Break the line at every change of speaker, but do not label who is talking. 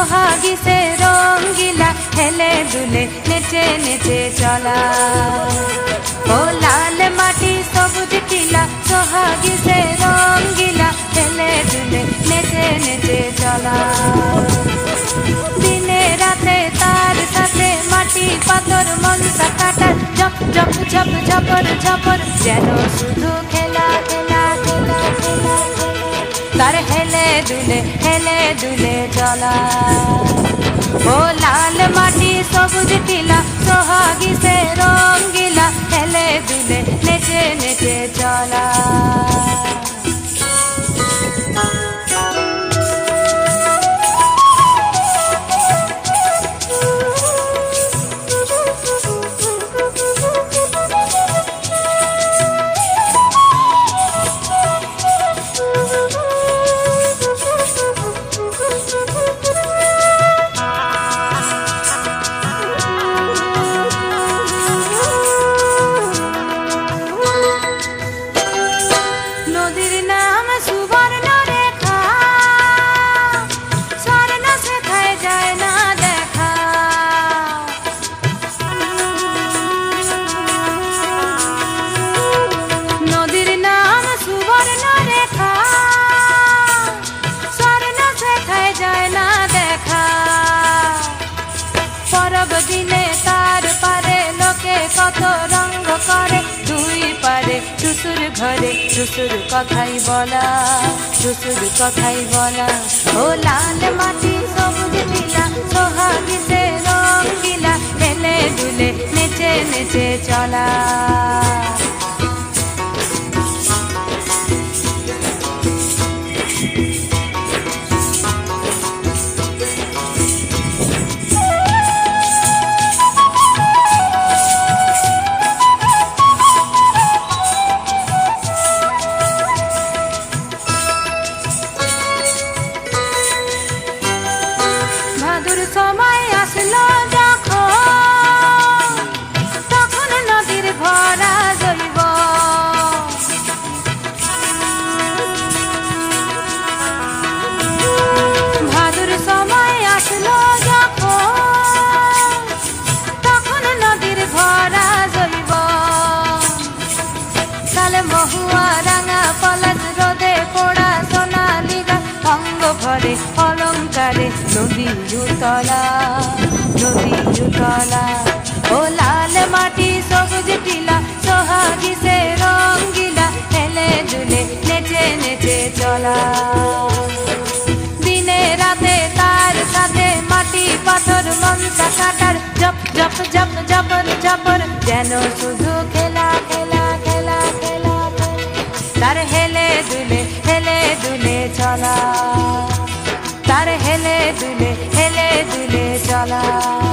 সোহাগী সে রঙ্গিলা হেলে দুলে নেচে নেচে চলা ও লাল মাটি সবুজ টিলা সোহাগী সে রঙ্গিলা হেলে দুলে নেচে নেচে চলা দিনে রাতে তার সাথে মাটি পাথর মনসা কাটার ঝপ ঝপ ঝপ ঝপর ঝপর যেন শুধু খেলা খেলা খেলা খেলা তার হেলে দুলে চলা ও লাল মাটি সবুজ টিলা সোহাগী সে রঙ্গিলা হেলে দুলে নেচে নেচে চলা দিনে তার পারে লোকে কত রঙ্গ করে দুই পারে টুসুর ঘরে টুসুর কথাই বলা ও লাল মাটি সবুজ টিলা সোহাগী সে রঙ্গিলা হেলে দুলে নেচে নেচে চলা সময় আসলো যখন তখন নদীর ভরা জৈব ভাদুর সময় আসলো যখন তখন নদীর ভরা জৈব কালে মহুয়া রাঙা পলাশ রোদে পোড়া সোনালি অঙ্গ ভরে অলঙ্কারে নদী উতলা ও লাল মাটি সবুজ টিলা সোহাগী সে রঙ্গিলা হেলে দুলে নেচে নেচে চলা দিনে রাতে তার সাথে মাটি পাথর মনসা কাটার ঝপ ঝপ ঝপ ঝপর ঝপর যেন শুধু খেলা খেলা খেলা খেলা তার হেলে দুলে চলা তার হেলে দুলে চলা।